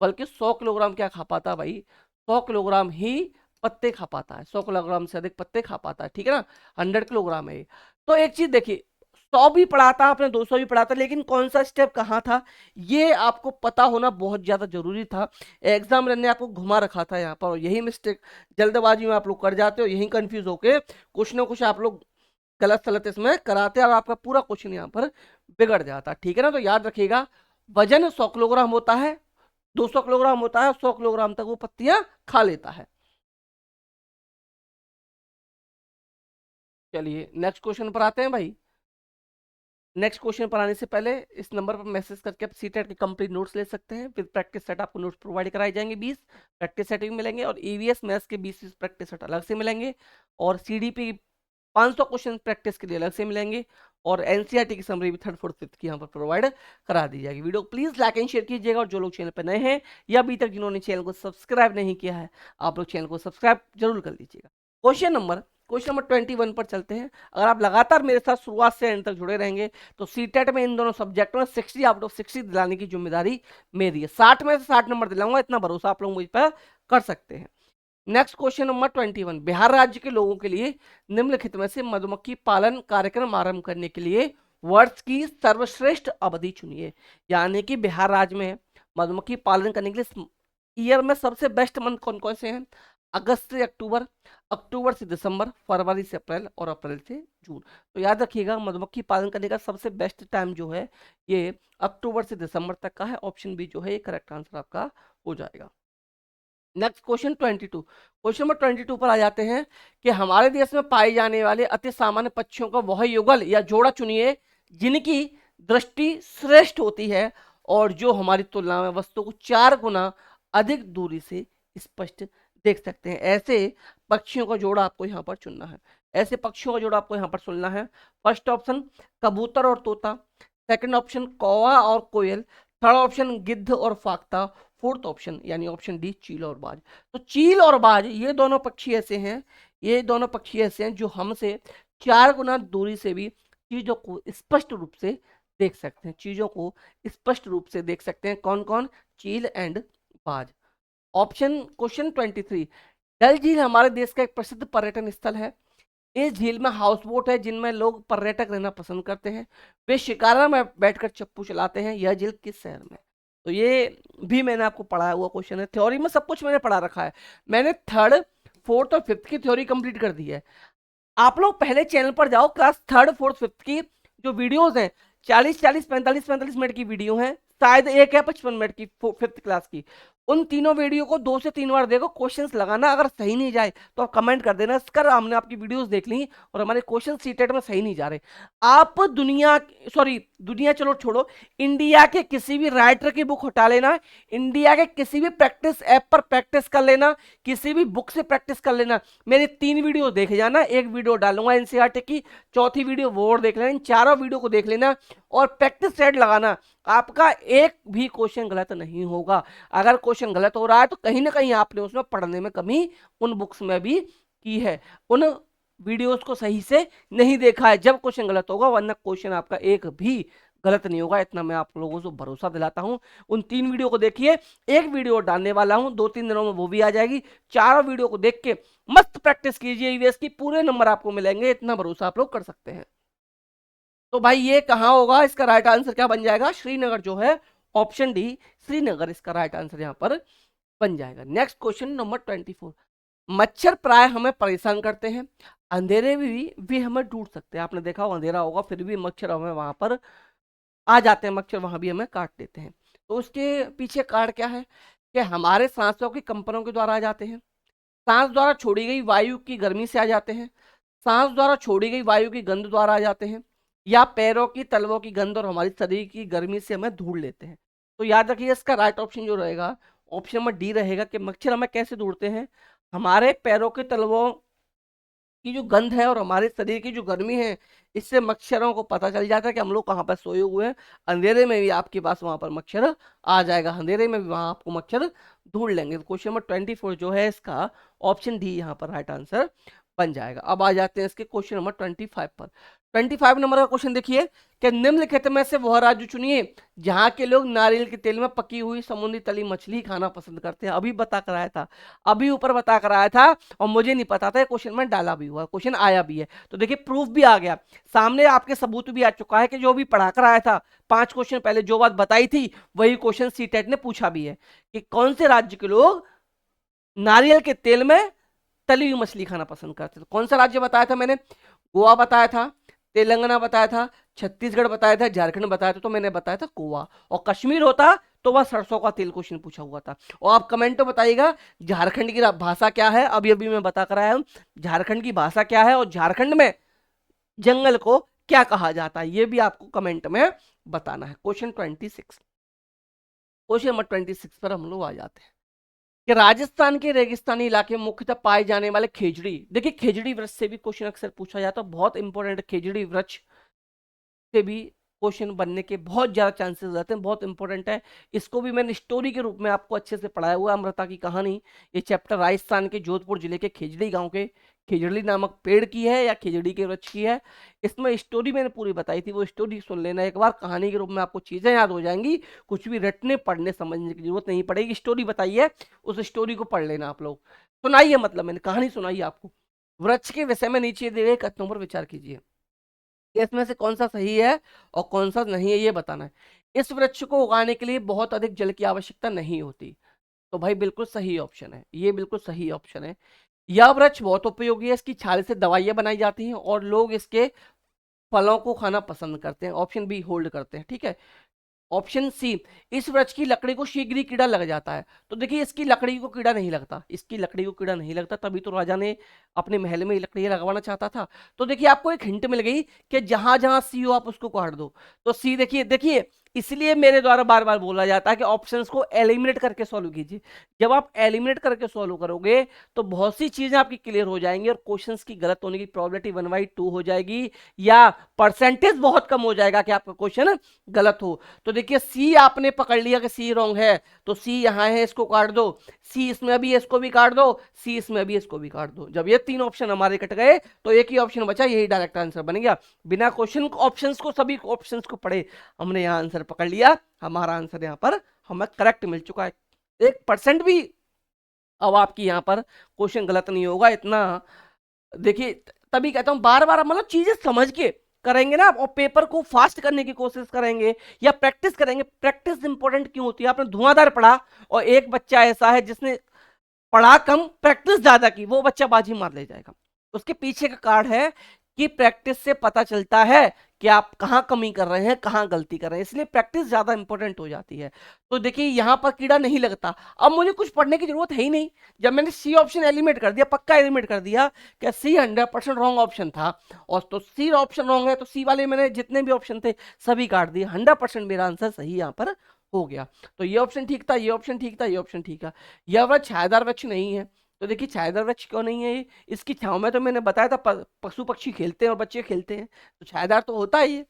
बल्कि 100 किलोग्राम क्या खा पाता है भाई, 100 किलोग्राम ही पत्ते खा पाता है, 100 किलोग्राम से अधिक पत्ते खा पाता है, ठीक है ना, 100 किलोग्राम है ये। तो एक चीज देखिए, 100 भी पढ़ा था आपने, 200 भी पढ़ा था, लेकिन कौन सा स्टेप कहाँ था ये आपको पता होना बहुत ज्यादा जरूरी था। एग्जामिनर ने आपको घुमा रखा था यहाँ पर, और यही मिस्टेक जल्दबाजी में आप लोग कर जाते हो, यही कंफ्यूज होके कुछ ना कुछ आप लोग गलत सलत इसमें कराते हैं और आपका पूरा क्वेश्चन यहाँ पर बिगड़ जाता है, ठीक है ना। तो याद रखिएगा, वजन 100 किलोग्राम होता है, 200 किलोग्राम होता है, 100 किलोग्राम तक वो पत्तियां खा लेता है। चलिए नेक्स्ट क्वेश्चन पर आते हैं भाई। नेक्स्ट क्वेश्चन पर आने से पहले इस नंबर पर मैसेज करके आप सीटेट के कंप्लीट नोट्स ले सकते हैं, विद प्रैक्टिस सेट आपको नोट्स प्रोवाइड कराए जाएंगे 20 प्रैक्टिस सेट भी मिलेंगे, और ईवीएस मैथ्स के 20 प्रैक्टिस सेट अलग से मिलेंगे, और सीडीपी 500 क्वेश्चन प्रैक्टिस के लिए अलग से मिलेंगे, और एनसीईआरटी की समरी भी 3rd 4th 5th की यहाँ पर प्रोवाइड करा दी जाएगी। Video please like and share कीजिएगा, और जो लोग चैनल पर नए हैं या अभी तक जिन्होंने चैनल को सब्सक्राइब नहीं किया है, आप लोग चैनल को सब्सक्राइब जरूर कर लीजिएगा। क्वेश्चन नंबर 21 पर चलते हैं। अगर आप लगातार मेरे साथ शुरुआत से एंड तक जुड़े रहेंगे तो सीटेट में इन दोनों सब्जेक्टों में 60 आउट ऑफ 60 दिलाने की जिम्मेदारी मेरी है। 60 में से 60 नंबर दिलाऊंगा, इतना भरोसा आप लोग मुझ पर कर सकते हैं। नेक्स्ट क्वेश्चन नंबर 21, बिहार राज्य के लोगों के लिए निम्नलिखित में से मधुमक्खी पालन कार्यक्रम आरंभ करने के लिए वर्ष की सर्वश्रेष्ठ अवधि चुनिए। यानी कि बिहार राज्य में मधुमक्खी पालन करने के लिए ईयर में सबसे बेस्ट मंथ कौन कौन से हैं? अगस्त से अक्टूबर, अक्टूबर से दिसंबर, फरवरी से अप्रैल और अप्रैल से जून। तो याद रखिएगा मधुमक्खी पालन करने का सबसे बेस्ट टाइम जो है ये अक्टूबर से दिसंबर तक का है। ऑप्शन बी जो है ये करेक्ट आंसर आपका हो जाएगा। नेक्स्ट क्वेश्चन 22, क्वेश्चन नंबर 22 पर आ जाते हैं कि हमारे देश में पाए जाने वाले अति सामान्य पक्षियों का वह युगल या जोड़ा चुनिए जिनकी दृष्टि श्रेष्ठ होती है और जो हमारी तुलना में वस्तु को 4 गुना अधिक दूरी से स्पष्ट देख सकते हैं। ऐसे पक्षियों का जोड़ा आपको यहाँ पर चुनना है। ऐसे पक्षियों का जोड़ा आपको यहाँ पर चुनना है। फर्स्ट ऑप्शन कबूतर और तोता, सेकंड ऑप्शन कौवा और कोयल, थर्ड ऑप्शन गिद्ध और फाख्ता, फोर्थ ऑप्शन यानी ऑप्शन डी चील और बाज। तो चील और बाज ये दोनों पक्षी ऐसे हैं, ये दोनों पक्षी ऐसे हैं जो हमसे 4 गुना दूरी से भी चीजों को स्पष्ट रूप से देख सकते हैं। चीजों को स्पष्ट रूप से देख सकते हैं। कौन कौन? चील एंड बाज। ऑप्शन क्वेश्चन 23, डल झील हमारे देश का एक प्रसिद्ध पर्यटन स्थल है। इस झील में हाउस बोट है जिनमें लोग पर्यटक रहना पसंद करते हैं। वे शिकारा में बैठकर चप्पू चलाते हैं। यह झील किस शहर में? तो ये भी मैंने आपको पढ़ाया हुआ क्वेश्चन है। थ्योरी में सब कुछ मैंने पढ़ा रखा है। मैंने 3rd 4th और 5th की थ्योरी कंप्लीट कर दी है। आप लोग पहले चैनल पर जाओ, क्लास 3rd 4th 5th की जो वीडियोस हैं 40 45 मिनट की वीडियो है, शायद एक है 55 मिनट की 5th क्लास की। उन तीनों वीडियो को 2 से 3 बार देखो, क्वेश्चंस लगाना। अगर सही नहीं जाए तो आप कमेंट कर देना सर हमने आपकी वीडियोस देख ली और हमारे क्वेश्चन सीटेट में सही नहीं जा रहे। आप दुनिया चलो छोड़ो, इंडिया के किसी भी राइटर की बुक हटा लेना, इंडिया के किसी भी प्रैक्टिस ऐप पर प्रैक्टिस कर लेना, किसी भी बुक से प्रैक्टिस कर लेना। मेरे 3 वीडियो देखे जाना, एक वीडियो डालूंगा एनसीईआरटी की, चौथी वीडियो वो और देख लेना। इन चारों वीडियो को देख लेना और प्रैक्टिस सेट लगाना। आपका एक भी क्वेश्चन गलत नहीं होगा। अगर क्वेश्चन गलत हो रहा है तो कहीं ना कहीं आपने उसमें पढ़ने में कमी उन बुक्स में भी की है, उन वीडियोस को सही से नहीं देखा है, जब क्वेश्चन गलत होगा। वरना क्वेश्चन आपका एक भी गलत नहीं होगा, इतना मैं आप लोगों को भरोसा दिलाता हूं। उन 3 वीडियो को देखिए, एक वीडियो डालने वाला हूं 2-3 दिनों में वो भी आ जाएगी। चारों वीडियो को देख के मस्त प्रैक्टिस कीजिए, ईवीएस की पूरे नंबर आपको मिलेंगे, इतना भरोसा आप लोग कर सकते हैं। तो भाई ये कहां होगा? इसका राइट आंसर क्या बन जाएगा? श्रीनगर जो है, ऑप्शन डी श्रीनगर इसका राइट आंसर यहां पर बन जाएगा। नेक्स्ट क्वेश्चन नंबर 24, मच्छर प्राय हमें परेशान करते हैं, अंधेरे में भी हमें ढूंढ सकते हैं। आपने देखा हो अंधेरा होगा फिर भी मच्छर हमें वहां पर आ जाते हैं, मच्छर वहां भी हमें काट देते हैं। तो उसके पीछे कारण क्या है? कि हमारे सांसों की कंपनों के द्वारा आ जाते हैं, सांस द्वारा छोड़ी गई वायु की गर्मी से आ जाते हैं, सांस द्वारा छोड़ी गई वायु की गंध द्वारा आ जाते हैं, या पैरों की तलवों की गंध और हमारी शरीर की गर्मी से हमें ढूंढ लेते हैं। तो याद रखिए इसका राइट ऑप्शन जो रहेगा, ऑप्शन नंबर डी रहेगा कि मच्छर हमें कैसे ढूंढते हैं? हमारे पैरों के तलवों की जो गंध है और हमारे शरीर की जो गर्मी है, इससे मच्छरों को पता चल जाता है कि हम लोग कहाँ पर सोए हुए हैं। अंधेरे में भी आपके पास वहां पर मच्छर आ जाएगा, अंधेरे में भी वहां आपको मच्छर ढूंढ लेंगे। क्वेश्चन नंबर 24 जो है इसका ऑप्शन डी यहाँ पर राइट आंसर बन जाएगा। अब आ जाते हैं इसके क्वेश्चन नंबर 25 पर। 25 नंबर का क्वेश्चन देखिए कि निम्नलिखित में से वह राज्य चुनिए जहां के लोग नारियल के तेल में पकी हुई समुद्री तली मछली खाना पसंद करते हैं। अभी बता कराया था, अभी ऊपर बता कराया था और मुझे नहीं पता था, क्वेश्चन में डाला भी हुआ, क्वेश्चन आया भी है। तो देखिए प्रूफ भी आ गया सामने, आपके सबूत भी आ चुका है कि जो भी पढ़ा कर आया था 5 क्वेश्चन पहले जो बात बताई थी वही क्वेश्चन सीटेट ने पूछा भी है कि कौन से राज्य के लोग नारियल के तेल में तली हुई मछली खाना पसंद करते थे। कौन सा राज्य बताया था मैंने? गोवा बताया था, तेलंगाना बताया था, छत्तीसगढ़ बताया था, झारखंड बताया था। तो मैंने बताया था गोवा, और कश्मीर होता तो वह सरसों का तेल क्वेश्चन पूछा हुआ था। और आप कमेंट तो बताइएगा झारखंड की भाषा क्या है, अभी अभी मैं बता कर आया हूं झारखंड की भाषा क्या है, और झारखंड में जंगल को क्या कहा जाता है, ये भी आपको कमेंट में बताना है। क्वेश्चन 26, क्वेश्चन नंबर 26 पर हम लोग आ जाते हैं कि राजस्थान के रेगिस्तानी इलाके में मुख्यतः पाए जाने वाले खेजड़ी। देखिए खेजड़ी वृक्ष से भी क्वेश्चन अक्सर पूछा जाता है, बहुत इंपॉर्टेंट खेजड़ी वृक्ष से भी क्वेश्चन बनने के बहुत ज्यादा चांसेस हो जाते हैं, बहुत इंपॉर्टेंट है। इसको भी मैंने स्टोरी के रूप में आपको अच्छे से पढ़ाया हुआ है, अमृता की कहानी। ये चैप्टर राजस्थान के जोधपुर जिले के खेजड़ी गांव के खेजड़ी नामक पेड़ की है या खेजड़ी के वृक्ष की है। इसमें स्टोरी मैंने पूरी बताई थी, वो स्टोरी सुन लेना एक बार, कहानी के रूप में आपको चीजें याद हो जाएंगी, कुछ भी रटने पढ़ने समझने की जरूरत नहीं पड़ेगी। स्टोरी बताई है, उस स्टोरी को पढ़ लेना आप लोग। सुनाइए, मतलब मैंने कहानी सुनाई आपको। वृक्ष के विषय में नीचे दिए गए कथनों पर विचार कीजिए, इसमें से कौन सा सही है और कौन सा नहीं है ये बताना है। इस वृक्ष को उगाने के लिए बहुत अधिक जल की आवश्यकता नहीं होती, तो भाई बिल्कुल सही ऑप्शन है, ये बिल्कुल सही ऑप्शन है। यह वृक्ष बहुत उपयोगी है, इसकी छाल से दवाइयां बनाई जाती हैं और लोग इसके फलों को खाना पसंद करते हैं। ऑप्शन बी होल्ड करते हैं, ठीक है। ऑप्शन सी, इस वृक्ष की लकड़ी को शीघ्र ही कीड़ा लग जाता है। तो देखिए इसकी लकड़ी को कीड़ा नहीं लगता, इसकी लकड़ी को कीड़ा नहीं लगता, तभी तो राजा ने अपने महल में लकड़ी लगवाना चाहता था। तो देखिए आपको एक हिंट मिल गई कि जहां जहां सी हो आप उसको काट दो। तो सी देखिए, देखिए इसलिए मेरे द्वारा बार बार बोला जाता है कि ऑप्शंस को एलिमिनेट करके सॉल्व कीजिए। जब आप एलिमिनेट करके सॉल्व करोगे तो बहुत सी चीजें आपकी क्लियर हो जाएंगी और क्वेश्चंस की गलत होने की प्रोबेबिलिटी 1/2 हो जाएगी, या परसेंटेज बहुत कम हो जाएगा कि आपका क्वेश्चन गलत हो। तो देखिए सी आपने पकड़ लिया कि सी रॉन्ग है, तो सी यहां है, इसको काट दो। सी इसमें भी, इसको भी काट दो। सी इसमें भी, इसको भी काट दो। जब ये तीन ऑप्शन हमारे कट गए तो एक ही ऑप्शन बचा, यही डायरेक्ट आंसर बन गया। बिना क्वेश्चन ऑप्शंस को, सभी ऑप्शंस को पढ़े हमने यहां आंसर पकड़ लिया। हमारा आंसर यहां पर हमें करेक्ट मिल चुका है। 1% भी अब आपकी यहां पर क्वेश्चन गलत नहीं होगा इतना। देखिए तभी कहता हूं बार बार, मतलब चीजें समझ के करेंगे ना और पेपर को फास्ट करने की कोशिश करेंगे या प्रैक्टिस करेंगे। प्रैक्टिस इंपॉर्टेंट क्यों होती है? आपने धुआंधार पढ़ा और एक बच्चा ऐसा है जिसने पढ़ा कम प्रैक्टिस ज्यादा की, वो बच्चा बाजी मार ले जाएगा। उसके पीछे का कारण है कि प्रैक्टिस से पता चलता है कि आप कहां कमी कर रहे हैं, कहां गलती कर रहे हैं, इसलिए प्रैक्टिस ज्यादा इंपॉर्टेंट हो जाती है। तो देखिए यहां पर कीड़ा नहीं लगता, अब मुझे कुछ पढ़ने की जरूरत है ही नहीं। जब मैंने सी ऑप्शन एलिमिनेट कर दिया, पक्का एलिमिनेट कर दिया कि सी 100% रॉन्ग ऑप्शन था, और तो सी ऑप्शन रॉन्ग है तो सी वाले मैंने जितने भी ऑप्शन थे सभी काट दिए। 100% मेरा आंसर सही यहां पर हो गया। तो ये ऑप्शन ठीक था, ये ऑप्शन ठीक था, ये ऑप्शन ठीक था। यह वृक्ष छायादार वृक्ष नहीं है। तो देखिए छायादार वृक्ष क्यों नहीं है? इसकी छांव में तो मैंने बताया था पशु पक्षी खेलते हैं और बच्चे खेलते हैं, तो छायादार तो होता ही है।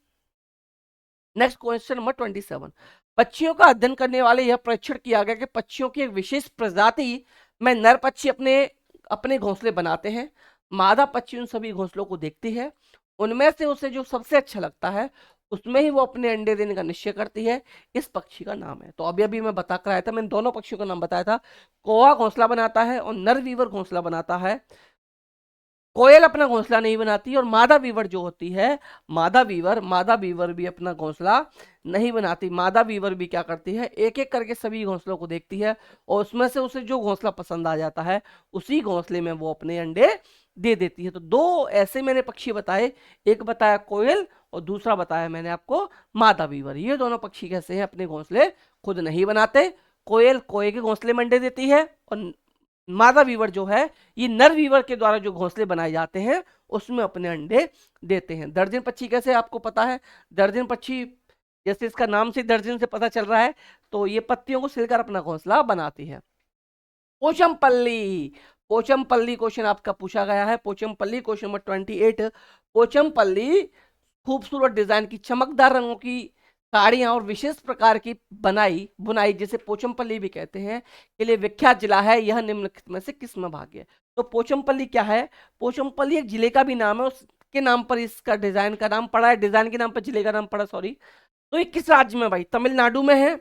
Next question number 27। पक्षियों का अध्ययन करने वाले यह परीक्षण किया गया कि पक्षियों की एक विशेष प्रजाति में नर पक्षी अपने अपने घोंसले बनाते हैं। मादा पक्षी उन सभी घोंसलों को देखती है, उनमें से उसे जो सबसे अच्छा लगता है उसमें ही वो अपने अंडे देने का निश्चय करती है। इस पक्षी का नाम है, तो अभी अभी मैं बता कर आया था, मैंने दोनों पक्षियों का नाम बताया था। कौवा घोंसला बनाता है और नर वीवर घोंसला बनाता है। कोयल अपना घोंसला नहीं बनाती, और मादा वीवर जो होती है, मादा वीवर भी अपना घोंसला नहीं बनाती। मादा वीवर भी क्या करती है, एक एक करके सभी घोंसलों को देखती है और उसमें से उसे जो घोंसला पसंद आ जाता है उसी घोंसले में वो अपने अंडे दे देती है। तो दो ऐसे मैंने पक्षी बताए, एक बताया कोयल और दूसरा बताया मैंने आपको मादा वीवर। ये दोनों पक्षी कैसे हैं, अपने घोंसले खुद नहीं बनाते। कोयल कोए के घोंसले में अंडे देती है और मादा वीवर जो है ये नर वीवर के द्वारा जो घोंसले बनाए जाते हैं उसमें अपने अंडे देते हैं। दर्जन पक्षी कैसे आपको पता है? दर्जन पक्षी जैसे इसका नाम से दर्जन से पता चल रहा है, तो ये पत्तियों को सिलकर अपना घोंसला बनाती है। पोचमपल्ली, पोचमपल्ली क्वेश्चन आपका पूछा गया है। Pochampally question number 28। पोचमपल्ली खूबसूरत डिजाइन की चमकदार रंगों की साड़ियां और विशेष प्रकार की बनाई बुनाई, जिसे पोचमपल्ली भी कहते हैं, के लिए विख्यात जिला है। यह निम्नलिखित में से किस में भाग्य है? तो पोचमपल्ली क्या है? पोचमपल्ली एक जिले का भी नाम है, उसके नाम पर इसका डिजाइन का नाम पड़ा है, डिजाइन के नाम पर जिले का नाम पड़ा, सॉरी। तो ये किस राज्य में भाई? तमिलनाडु में है,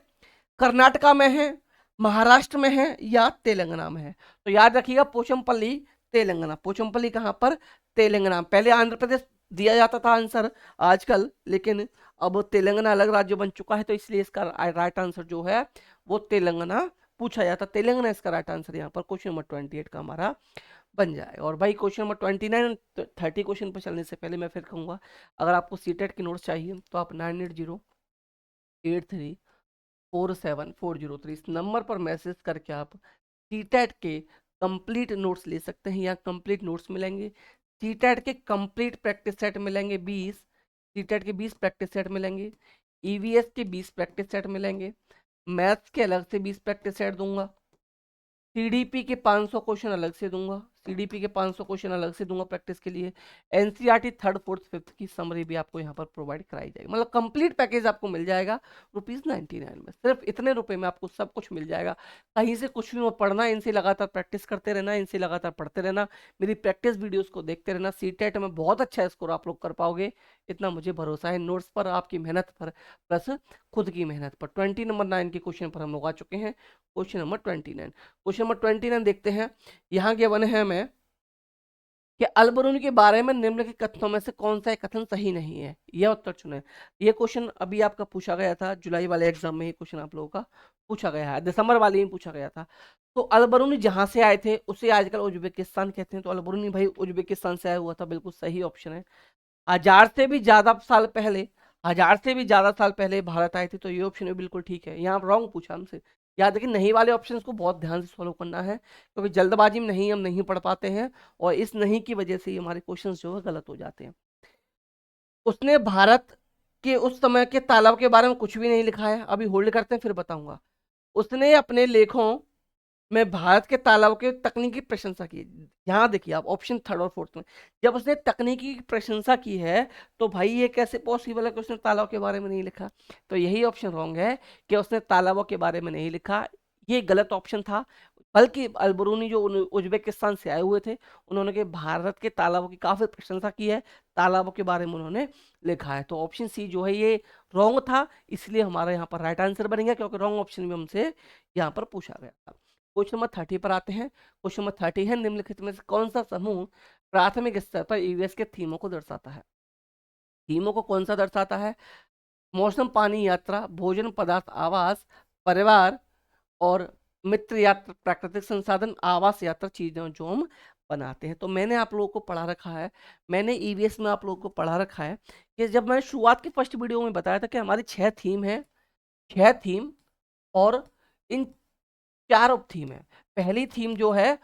कर्नाटका में है, महाराष्ट्र में है या तेलंगाना में है? तो याद रखिएगा पोचमपल्ली तेलंगाना। पोचमपल्ली कहां पर? तेलंगाना। पहले आंध्र प्रदेश दिया जाता था आंसर आजकल, लेकिन अब तेलंगाना अलग राज्य बन चुका है, तो इसलिए इसका राइट आंसर जो है वो तेलंगाना पूछा जाता। तेलंगाना इसका राइट आंसर यहाँ पर क्वेश्चन नंबर 28 का हमारा बन जाए। और भाई क्वेश्चन नंबर 29 30 क्वेश्चन पर चलने से पहले मैं फिर कहूंगा, अगर आपको सीटेट की नोट्स चाहिए तो आप 9808347403 इस नंबर पर मैसेज करके आप सीटेट के कंप्लीट नोट्स ले सकते हैं। यहाँ कंप्लीट नोट्स मिलेंगे, सीटेट के कंप्लीट प्रैक्टिस सेट मिलेंगे 20, सीटेट के 20 प्रैक्टिस सेट मिलेंगे, ईवीएस के 20 प्रैक्टिस सेट मिलेंगे, मैथ्स के अलग से 20 प्रैक्टिस सेट दूंगा, सीडीपी के 500 क्वेश्चन अलग से दूंगा, सीडीपी के 500 क्वेश्चन अलग से दूंगा प्रैक्टिस के लिए। एनसीईआरटी थर्ड फोर्थ फिफ्थ की समरी भी आपको यहाँ पर प्रोवाइड कराई जाएगी, मतलब कंप्लीट पैकेज आपको मिल जाएगा ₹99 में। सिर्फ इतने रुपए में आपको सब कुछ मिल जाएगा, कहीं से कुछ भी मत पढ़ना, इनसे लगातार प्रैक्टिस करते रहना, इनसे लगातार पढ़ते रहना, मेरी प्रैक्टिस वीडियोस को देखते रहना। सीटेट में बहुत अच्छा स्कोर आप लोग कर पाओगे, इतना मुझे भरोसा है। नोट्स पर, आपकी मेहनत पर, प्लस खुद की मेहनत पर। 20 नंबर 9 के क्वेश्चन पर हम लोग आ चुके हैं। क्वेश्चन नंबर 29, क्वेश्चन नंबर 29 देखते हैं। यहाँ के वन है मैं कि अलबरूनी के बारे में निम्न के कथनों में से कौन सा एक कथन सही नहीं है, यह उत्तर चुने। ये क्वेश्चन अभी आपका पूछा गया था जुलाई वाले एग्जाम में, ये क्वेश्चन आप लोगों का पूछा गया है, दिसंबर वाले में पूछा गया था। तो अलबरूनी जहां से आए थे उसे आजकल उज्बेकिस्तान कहते हैं, तो अलबरूनी भाई उज्बेकिस्तान से आया हुआ था, बिल्कुल सही ऑप्शन है। 1000 से भी ज्यादा साल पहले भारत आए थे, तो ये ऑप्शन भी बिल्कुल ठीक है। यहाँ रॉन्ग पूछा हमसे, याद रखिए नहीं वाले ऑप्शंस को बहुत ध्यान से फॉलो करना है, क्योंकि जल्दबाजी में नहीं हम नहीं पढ़ पाते हैं, और इस नहीं की वजह से ही हमारे क्वेश्चंस जो है गलत हो जाते हैं। उसने भारत के उस समय के तालाब के बारे में कुछ भी नहीं लिखा है, अभी होल्ड करते हैं फिर बताऊंगा। उसने अपने लेखों में भारत के तालाब के तकनीकी प्रशंसा की। यहाँ देखिए आप ऑप्शन थर्ड और फोर्थ में, जब उसने तकनीकी की प्रशंसा की है, तो भाई ये कैसे पॉसिबल है कि उसने तालाब के बारे में नहीं लिखा। तो यही ऑप्शन रॉन्ग है कि उसने तालाबों के बारे में नहीं लिखा, ये गलत ऑप्शन था। बल्कि अलबरूनी जो उज्बेकिस्तान से आए हुए थे, उन्होंने के भारत के तालाबों की काफी प्रशंसा की है, तालाबों के बारे में उन्होंने लिखा है। तो ऑप्शन सी जो है ये रॉन्ग था, इसलिए हमारा यहाँ पर राइट आंसर बनेगा, क्योंकि रॉन्ग ऑप्शन भी हमसे यहाँ पर पूछा गया था। क्वेश्चन नंबर 30 पर आते हैं। क्वेश्चन नंबर 30 है, निम्नलिखित में से कौन सा समूह प्राथमिक स्तर पर ईवीएस के थीमों को दर्शाता है। थीमों को कौन सा दर्शाता है? मौसम, पानी, यात्रा, भोजन, पदार्थ, आवास, परिवार और मित्र, यात्रा, प्राकृतिक संसाधन, आवास, यात्रा, चीजें जो हम बनाते हैं। तो मैंने आप लोगों को पढ़ा रखा है, मैंने ईवीएस में आप लोगों को पढ़ा रखा है कि जब मैं शुरुआत की फर्स्ट वीडियो में बताया था कि हमारी 6 थीम है, 6 थीम, और इन 4 उप थीम है। पहली थीम जो है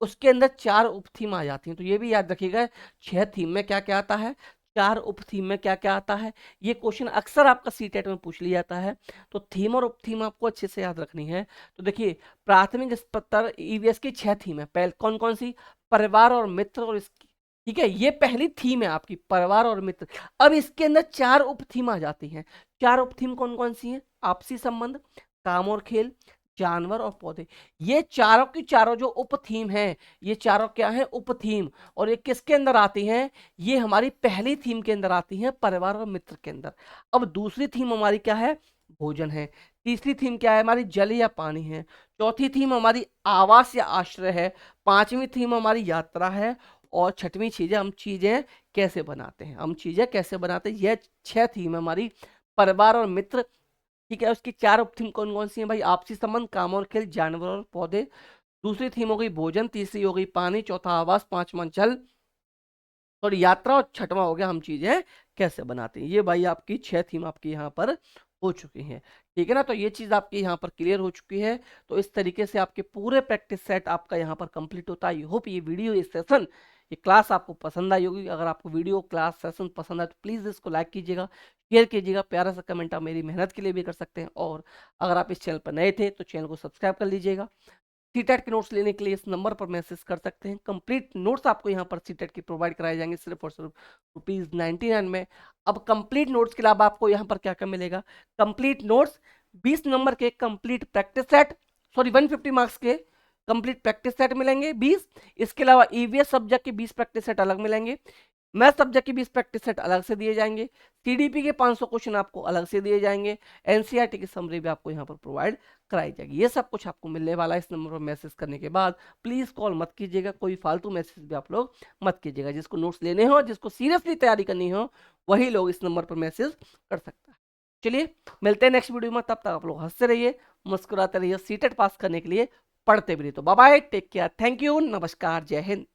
उसके अंदर 4 उप थीम आ जाती हैं, तो ये भी याद रखिएगा 6 थीम में क्या क्या आता है, 4 उप थीम में क्या क्या आता है। ये क्वेश्चन अक्सर आपका सीटेट में पूछ लिया जाता है, तो थीम और उप थीम आपको अच्छे से याद रखनी है। तो देखिए प्राथमिक स्तर ईवीएस की 6 थीम है, पहले कौन कौन सी? परिवार और मित्र और इसकी, ठीक है, ये पहली थीम है आपकी, परिवार और मित्र। अब इसके अंदर 4 उप थीम आ जाती हैं। 4 उप थीम कौन कौन सी हैं? आपसी संबंध, काम और खेल, जानवर और पौधे। ये चारों की चारों जो उप थीम है, ये चारों क्या है? उप थीम। और ये किसके अंदर आती हैं? ये हमारी पहली थीम के अंदर आती हैं, परिवार और मित्र के अंदर। अब दूसरी थीम हमारी क्या है? भोजन है। तीसरी थीम क्या है हमारी? जल या पानी है। चौथी थीम हमारी आवास या आश्रय है। पांचवी थीम हमारी यात्रा है। और छठवीं चीजें, हम चीजें कैसे बनाते हैं, हम चीजें कैसे बनाते हैं। यह 6 थीम है हमारी, परिवार और मित्र, ठीक है। उसकी 4 उप थीम कौन कौन सी हैं भाई? आपसी संबंध, काम और खेल, जानवर और पौधे। दूसरी थीम हो गई भोजन, तीसरी हो गई पानी, चौथा आवास, पांचवा जल और यात्रा, और छठवां हो गया हम चीजें कैसे बनाते हैं। ये भाई आपकी 6 थीम आपकी यहाँ पर हो चुकी हैं, ठीक है ना। तो ये चीज आपकी यहाँ पर क्लियर हो चुकी है। तो इस तरीके से आपके पूरे प्रैक्टिस सेट आपका यहाँ पर कंप्लीट होता है। आई होप ये वीडियो, ये सेशन, ये क्लास आपको पसंद आई होगी। अगर आपको वीडियो, क्लास, सेशन पसंद आए तो प्लीज़ इसको लाइक कीजिएगा, शेयर कीजिएगा, प्यारा सा कमेंट आप मेरी मेहनत के लिए भी कर सकते हैं। और अगर आप इस चैनल पर नए थे तो चैनल को सब्सक्राइब कर लीजिएगा। सीटेट के नोट्स लेने के लिए इस नंबर पर मैसेज कर सकते हैं। कंप्लीट नोट्स आपको यहाँ पर सीटेट की प्रोवाइड कराए जाएंगे सिर्फ और सिर्फ ₹99 में। अब कंप्लीट नोट्स के अलावा आपको यहाँ पर क्या क्या मिलेगा? कंप्लीट नोट्स, 20 नंबर के complete practice set, sorry 150 marks के कंप्लीट प्रैक्टिस सेट मिलेंगे 20। इसके अलावा ईवीएस सब्जेक्ट के 20 प्रैक्टिस सेट अलग मिलेंगे। मैथ सब्जेक्ट के 20 प्रैक्टिस सेट अलग से दिए जाएंगे। सीडीपी के 500 क्वेश्चन आपको अलग से दिए जाएंगे। एनसीईआरटी की समरी भी आपको यहाँ पर प्रोवाइड कराई जाएगी। ये सब कुछ आपको मिलने वाला है इस नंबर पर मैसेज करने के बाद। प्लीज कॉल मत कीजिएगा, कोई फालतू मैसेज भी आप लोग मत कीजिएगा। जिसको नोट्स लेने हो, जिसको सीरियसली तैयारी करनी हो, वही लोग इस नंबर पर मैसेज कर सकता है। चलिए मिलते हैं नेक्स्ट वीडियो में, तब तक आप लोग हंसते रहिए, मुस्कुराते रहिए, सीटेट पास करने के लिए पढ़ते भी रहिए। तो bye bye, take care, thank you, नमस्कार, जय हिंद।